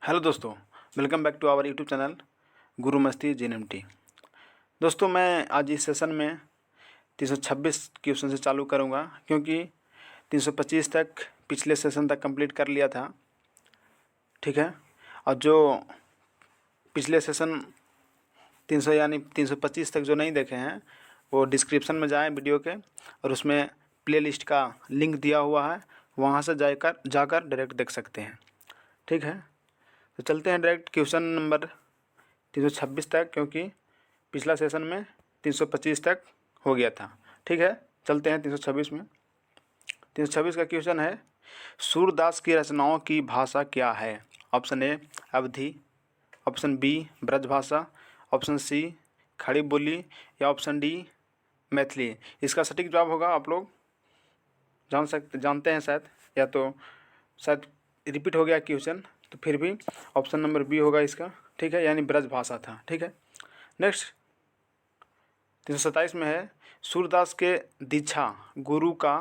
Hello दोस्तों, welcome back to our YouTube channel Guru Masti JNMT। दोस्तों, मैं आज इस सेशन में 326 क्वेश्चन से चालू करूंगा, क्योंकि 325 तक पिछले सेशन तक कंप्लीट कर लिया था। ठीक है। और जो पिछले सेशन 300 यानी 325 तक जो नहीं देखे हैं, वो डिस्क्रिप्शन में जाएं वीडियो के, और उसमें प्लेलिस्ट का लिंक दिया हुआ है, वहाँ से जाकर डायरेक्ट देख सकते हैं। ठीक है। तो चलते हैं डायरेक्ट क्वेश्चन नंबर 326 तक, क्योंकि पिछला सेशन में 325 तक हो गया था। ठीक है, चलते हैं 326 में। 326 का क्वेश्चन है, सूरदास की रचनाओं की भाषा क्या है? Option A Awadhi, option B Brajbhasha, option C Khadi Boli, या ऑप्शन डी मैथिली। इसका सटीक जवाब होगा, आप लोग जानते हैं शायद, या तो शायद रिपीट हो गया क्वेश्चन, तो फिर भी ऑप्शन नंबर बी होगा इसका। ठीक है, यानी ब्रजभाषा था। ठीक है। नेक्स्ट 327 में है, सूरदास के दीक्षा गुरु का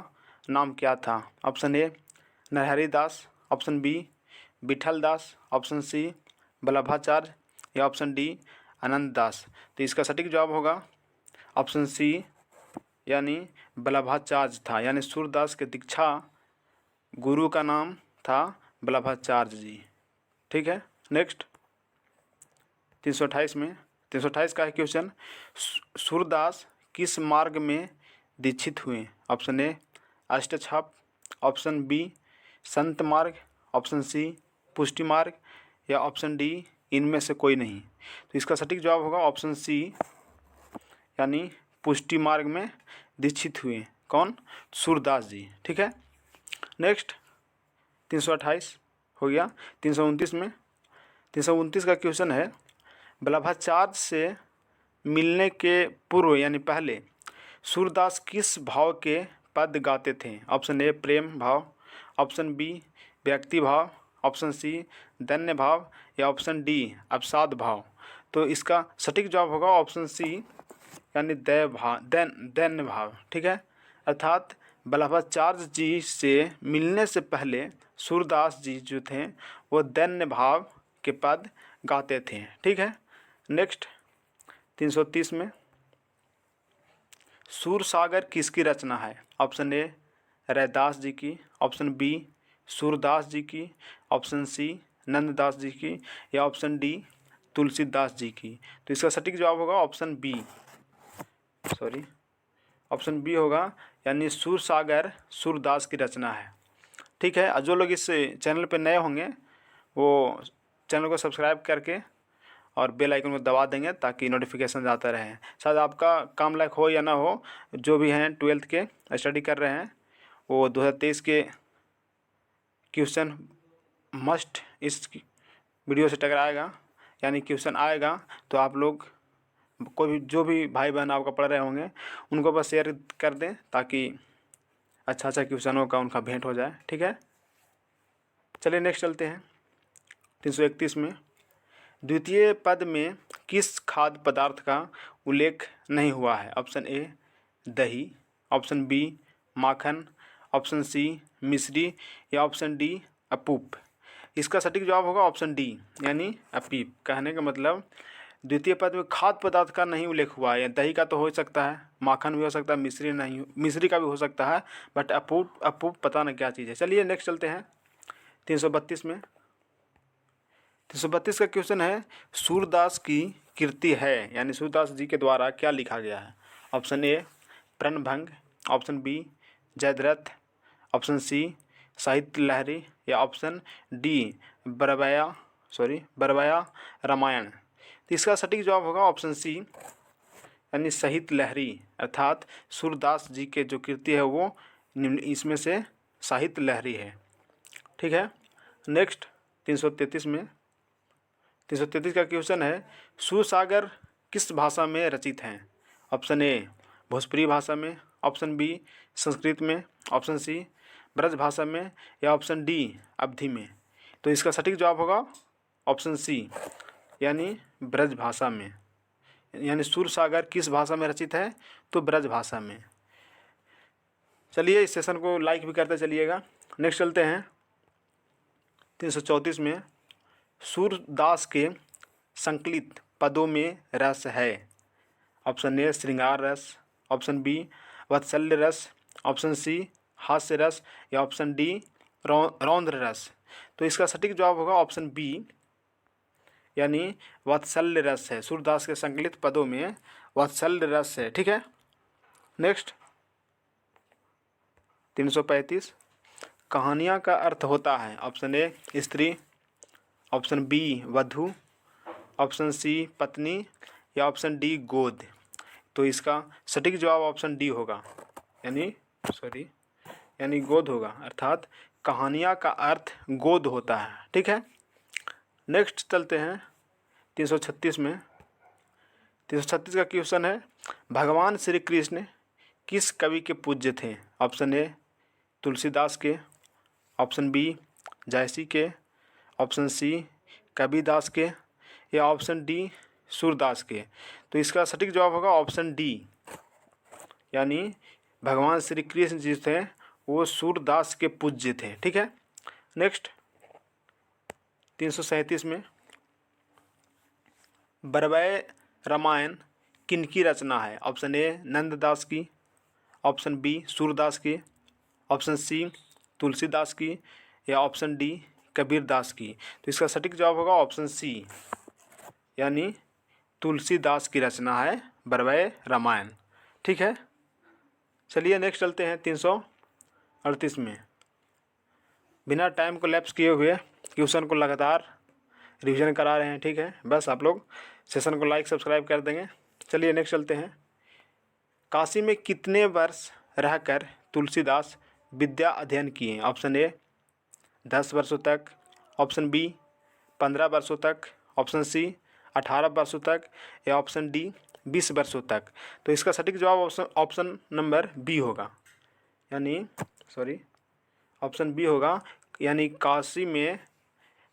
नाम क्या था? Option A Narhari Das, option B Vithal Das, option C Vallabhacharya, या ऑप्शन डी आनंद दास। तो इसका सटीक जवाब होगा ऑप्शन सी, यानी वल्लभाचार्य था। यानी सूरदास के दीक्षा गुरु का नाम था वल्लभाचार्य जी। ठीक है। नेक्स्ट 328 में 328 का है क्वेश्चन, सूरदास किस मार्ग में दीक्षित हुए? Option A Ashtachhap, option B संत मार्ग, ऑप्शन सी पुष्टि मार्ग, या ऑप्शन डी इनमें से कोई नहीं। तो इसका सटीक जवाब होगा ऑप्शन सी, यानी पुष्टि मार्ग में दीक्षित हुए। कौन? सूरदास जी। ठीक है। नेक्स्ट 328 हो गया। 329 में 329 का क्वेश्चन है, वल्लभाचार्य से मिलने के पूर्व यानी पहले सूरदास किस भाव के पद गाते थे? ऑप्शन ए प्रेम भाव, ऑप्शन बी व्यक्ति भाव, ऑप्शन सी धन्य भाव, या ऑप्शन डी अवसाद भाव। तो इसका सटीक जवाब होगा ऑप्शन सी, यानी दैन्य भाव। ठीक है। अर्थात वल्लभाचार्य जी से मिलने से पहले सूरदास जी जो थे वो दैन्य भाव के पद गाते थे। ठीक है। नेक्स्ट 330 में, सूरसागर किसकी रचना है? ऑप्शन ए रैदास जी की, ऑप्शन बी सूरदास जी की, ऑप्शन सी नंददास जी की, या ऑप्शन डी तुलसीदास जी की। तो इसका सटीक जवाब होगा ऑप्शन बी, ऑप्शन बी होगा, यानी सूरसागर सूरदास की रचना है। ठीक है। और जो लोग इस चैनल पर नए होंगे वो चैनल को सब्सक्राइब करके और बेल आइकन को दबा देंगे, ताकि नोटिफिकेशन आते रहे। शायद आपका काम लायक हो या ना हो, जो भी हैं 12th के स्टडी कर रहे हैं, वो 2023 के क्वेश्चन मस्ट इस वीडियो से टकराएगा, यानी क्वेश्चन आएगा। तो आप लोग कोई भी जो भी भाई बहन आपका पढ़ रहे होंगे उनको बस शेयर कर दें, ताकि अच्छा क्वेश्चनों का उनका भेंट हो जाए। ठीक है। चलिए नेक्स्ट चलते हैं 331 में, द्वितीय पद में किस खाद्य पदार्थ का उल्लेख नहीं हुआ है? ऑप्शन ए दही, ऑप्शन बी माखन, ऑप्शन सी मिश्री, या ऑप्शन डी अपूप। इसका सटीक जवाब होगा ऑप्शन डी, यानी अपूप। कहने का मतलब द्वितीय पद में खाद्य पदार्थ का नहीं उल्लेख हुआ है। दही का तो हो सकता है, माखन भी हो सकता है, मिश्री का भी हो सकता है, बट अपूप पता नहीं क्या चीज़ है। चलिए नेक्स्ट चलते हैं 332 में। 332 का क्वेश्चन है, सूरदास की कृति है, यानी सूरदास जी के द्वारा क्या लिखा गया है? Option A Pranbhang, option B Jayadrath, option C Sahitya Lahari, या ऑप्शन डी बरबया रामायण। तो इसका सटीक जवाब होगा ऑप्शन सी, यानी साहित्य लहरी। अर्थात सूरदास जी के जो कृति है वो इसमें से साहित्य लहरी है। ठीक है। नेक्स्ट 333 में 333 का क्वेश्चन है, सूरसागर किस भाषा में रचित हैं? ऑप्शन ए भोजपुरी भाषा में, ऑप्शन बी संस्कृत में, ऑप्शन सी ब्रज भाषा में, या ऑप्शन डी अवधी में। तो इसका सटीक जवाब होगा ऑप्शन सी, यानी ब्रज भाषा में। यानी सूरसागर किस भाषा में रचित है? तो ब्रज भाषा में। चलिए इस सेशन को लाइक भी करते चलिएगा। नेक्स्ट चलते हैं 334 में, सूरदास के संकलित पदों में रस है? ऑप्शन ए श्रृंगार रस, ऑप्शन बी वात्सल्य रस, ऑप्शन सी हास्य रस या ऑप्शन डी रौद्र रस। तो इसका सटीक जवाब होगा ऑप्शन बी, यानी वात्सल्य रस है। सूरदास के संकलित पदों में वात्सल्य रस है। ठीक है, नेक्स्ट 335, कहानियाँ का अर्थ होता है? ऑप्शन ए स्त्री, ऑप्शन बी वधू, ऑप्शन सी पत्नी या ऑप्शन डी गोद। तो इसका सटीक जवाब ऑप्शन डी होगा, यानी गोद होगा, अर्थात कहानियाँ का अर्थ गोद होता है। ठीक है, नेक्स्ट चलते हैं 336 में। 336 का क्वेश्चन है, भगवान श्री कृष्ण किस कवि के पूज्य थे? ऑप्शन ए तुलसीदास के, ऑप्शन बी जायसी के, ऑप्शन सी कबीरदास के या ऑप्शन डी सूरदास के। तो इसका सटीक जवाब होगा ऑप्शन डी, यानी भगवान श्री कृष्ण जी थे वो सूरदास के पूज्य थे। ठीक है, नेक्स्ट 337 में, बरवै रामायण किनकी रचना है? ऑप्शन ए नंददास की, ऑप्शन बी सूरदास की, ऑप्शन सी तुलसीदास की या ऑप्शन डी कबीरदास की। तो इसका सटीक जवाब होगा ऑप्शन सी, यानी तुलसीदास की रचना है बरवै रामायण। ठीक है, चलिए नेक्स्ट चलते हैं 338 में। बिना टाइम को लैप्स किए हुए क्वेश्चन को लगातार रिवीजन करा रहे हैं। ठीक है, बस आप लोग सेशन को लाइक सब्सक्राइब कर देंगे। चलिए नेक्स्ट चलते हैं, काशी में कितने वर्ष रहकर तुलसीदास विद्या अध्ययन किए? ऑप्शन ए 10 वर्षों तक, ऑप्शन बी 15 वर्षों तक, ऑप्शन सी 18 वर्षों तक या ऑप्शन डी 20 वर्षों तक। तो इसका सटीक जवाब ऑप्शन नंबर बी होगा, ऑप्शन बी होगा, यानी काशी में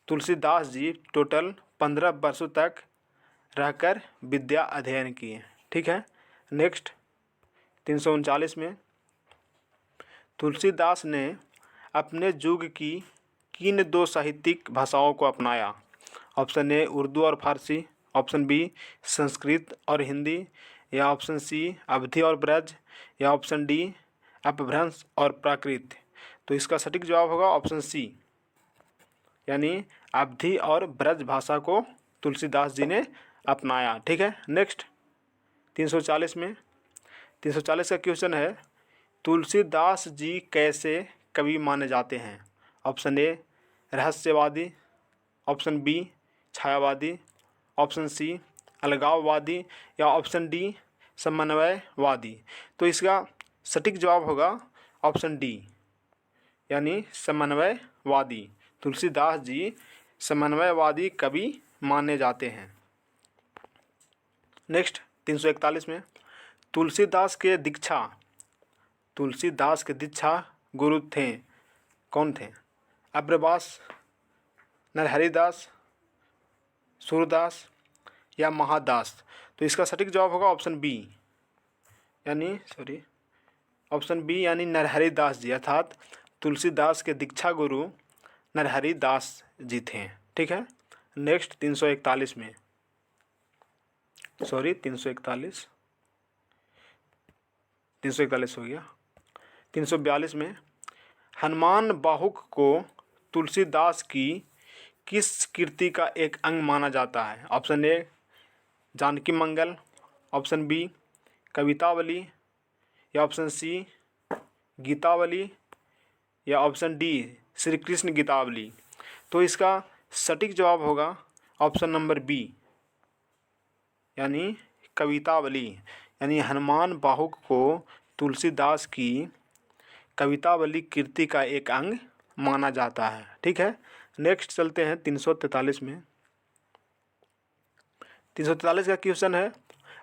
तुलसीदास जी टोटल 15 वर्षों तक रहकर विद्या अध्ययन किए। ठीक है, नेक्स्ट 339 में, तुलसीदास ने अपने युग की किन 2 साहित्यिक भाषाओं को अपनाया? ऑप्शन ए उर्दू और फारसी, ऑप्शन बी संस्कृत और हिंदी या ऑप्शन सी अवधी और ब्रज या ऑप्शन डी अपभ्रंश और प्राकृत। तो इसका सटीक जवाब होगा ऑप्शन सी, यानी अवधी और ब्रज भाषा को तुलसीदास जी ने अपनाया। ठीक है, नेक्स्ट 340 में, 340 का क्वेश्चन है, तुलसीदास जी कैसे कवि माने जाते हैं? ऑप्शन ए रहस्यवादी, ऑप्शन बी छायावादी, ऑप्शन सी अलगाववादी या ऑप्शन डी समन्वयवादी। तो इसका सटीक जवाब होगा ऑप्शन डी, यानी समन्वयवादी। तुलसीदास जी समन्वयवादी कवि माने जाते हैं। नेक्स्ट 341 में, तुलसीदास के दीक्षा गुरु थे, कौन थे? अब्रवास, नरहरिदास, सूरदास या महादास। तो इसका सटीक जवाब होगा ऑप्शन बी, यानी नरहरिदास जी, अर्थात तुलसीदास के दीक्षा गुरु नरहरिदास जी थे। ठीक है, नेक्स्ट 341 में, 341 हो गया। 342 में, हनुमान बाहुक को तुलसीदास की किस कृति का एक अंग माना जाता है? Option A Janaki Mangal, option B Kavitavali या ऑप्शन सी गीतावली या ऑप्शन डी श्री कृष्ण गीतावली। तो इसका सटीक जवाब होगा ऑप्शन नंबर बी, यानी कवितावली, यानी हनुमान बाहुक को तुलसीदास की कवितावली कृति का एक अंग माना जाता है। ठीक है, नेक्स्ट चलते हैं 343 में। 343 का क्वेश्चन है,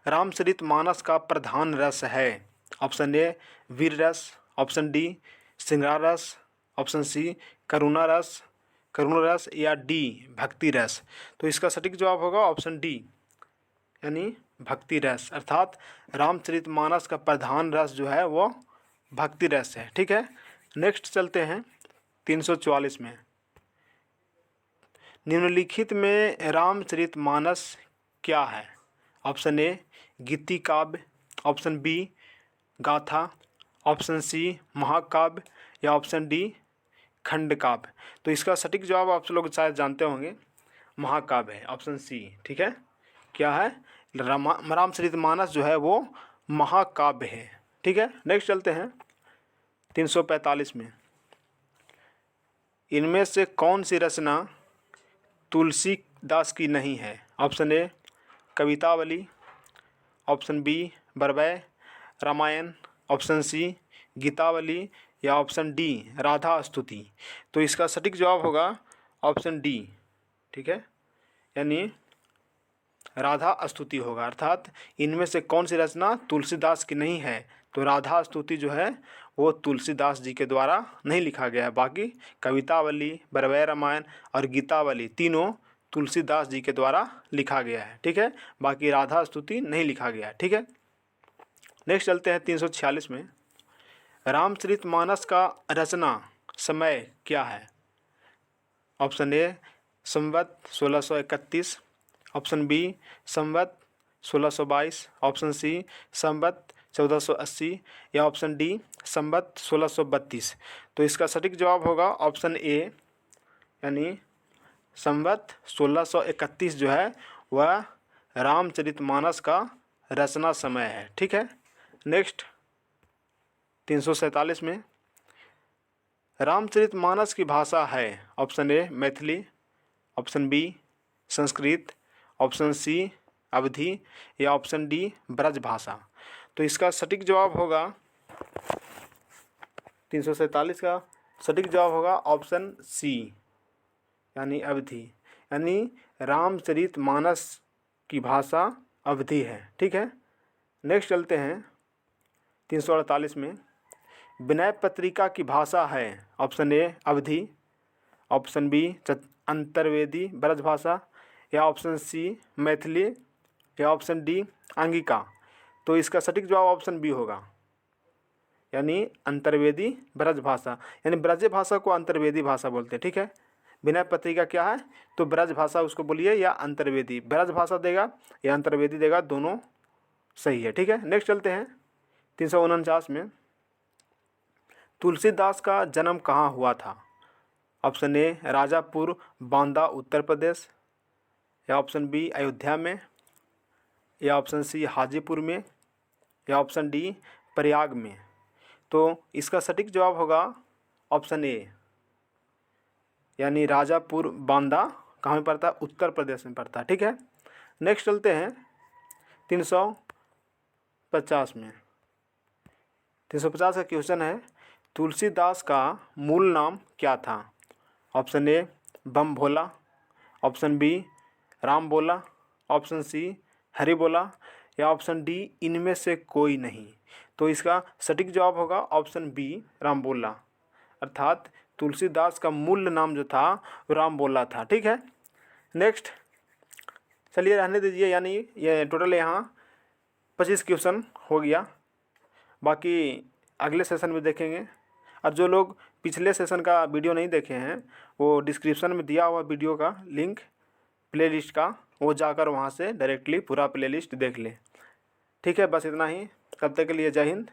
रामचरितमानस का प्रधान रस है? ऑप्शन ए वीर रस, ऑप्शन डी श्रृंगार रस, ऑप्शन सी करुणा रस या डी भक्ति रस। तो इसका सटीक जवाब होगा ऑप्शन डी, यानी भक्ति रस, अर्थात रामचरितमानस का प्रधान रस जो है वो भक्ति रस है। ठीक है, नेक्स्ट चलते हैं 344 में। निम्नलिखित में रामचरितमानस क्या है? ऑप्शन ए गीति काव्य, ऑप्शन बी गाथा, ऑप्शन सी महाकाव्य या ऑप्शन डी खंड काव्य। तो इसका सटीक जवाब आप लोग शायद जानते होंगे, महाकाव्य है, ऑप्शन सी। ठीक है, क्या है? रामचरितमानस जो है वो महाकाव्य है। ठीक है, नेक्स्ट चलते हैं 345 में। इनमें से कौन सी रचना तुलसीदास की नहीं है? Option A Kavitavali, option B Barvai Ramayan, option C Gitavali या ऑप्शन डी राधा स्तुति। तो इसका सटीक जवाब होगा ऑप्शन डी। ठीक है, यानी राधा स्तुति होगा, अर्थात इनमें से कौन सी रचना तुलसीदास की नहीं है? तो राधा स्तुति जो है वो तुलसीदास जी के द्वारा नहीं लिखा गया है। बाकी कवितावली, बरबय रामायण और गीतावली तीनों तुलसीदास जी के द्वारा लिखा गया है। ठीक है, बाकी राधा स्तुति नहीं लिखा गया है। ठीक है, नेक्स्ट चलते हैं 346 में। रामचरितमानस का रचना समय क्या है? ऑप्शन ए संवत 1631, ऑप्शन बी संवत 1622, ऑप्शन सी संवत 1480 या ऑप्शन डी संवत 1632। तो इसका सटीक जवाब होगा ऑप्शन ए, यानी संवत 1631 जो है वह रामचरितमानस का रचना समय है। ठीक है, नेक्स्ट 347 में। रामचरितमानस की भाषा है? Option A Maithili, option B Sanskrit, option C Awadhi या ऑप्शन डी ब्रज भाषा। तो इसका सटीक जवाब होगा 347 का सटीक जवाब होगा ऑप्शन सी, यानी अवधी, यानी रामचरितमानस की भाषा अवधी है। ठीक है, नेक्स्ट चलते हैं 348 में। विनय पत्रिका की भाषा है? Option A Awadhi, option B Antarvedi Braj Bhasha या ऑप्शन सी मैथिली या ऑप्शन डी अंगिका। तो इसका सटीक जवाब ऑप्शन बी होगा, यानी अंतर्वेदी ब्रज भाषा, यानी ब्रज भाषा को अंतर्वेदी भाषा बोलते हैं। ठीक है, विनय पत्रिका क्या है? तो ब्रज भाषा उसको बोलिए या अंतर्वेदी, ब्रज भाषा देगा या अंतर्वेदी देगा, दोनों सही है। ठीक है, नेक्स्ट चलते हैं 349 में। तुलसीदास का जन्म कहाँ हुआ था? ऑप्शन ए राजापुर बांदा उत्तर प्रदेश, या ऑप्शन बी अयोध्या में, या ऑप्शन सी हाजीपुर में, या ऑप्शन डी प्रयाग में। तो इसका सटीक जवाब होगा ऑप्शन ए, यानी राजापुर बांदा कहाँ में पड़ता है? उत्तर प्रदेश में पड़ता है। ठीक है, नेक्स्ट चलते हैं 350 में। 350 का क्वेश्चन है, तुलसीदास का मूल नाम क्या था? Option A Bam Bhola, option B Ram Bola, option सी हरि बोला या ऑप्शन डी इनमें से कोई नहीं। तो इसका सटीक जवाब होगा ऑप्शन बी राम बोला, अर्थात तुलसीदास का मूल नाम जो था वो राम बोला था। ठीक है, नेक्स्ट चलिए रहने दीजिए, यानी ये टोटल यहाँ 25 क्वेश्चन हो गया, बाकी अगले सेशन में देखेंगे। और जो लोग पिछले सेशन का वीडियो नहीं देखे हैं वो डिस्क्रिप्शन में दिया हुआ वीडियो का लिंक प्लेलिस्ट का, वो जाकर वहाँ से डायरेक्टली पूरा प्लेलिस्ट देख लें। ठीक है, बस इतना ही, तब तक के लिए जय हिंद,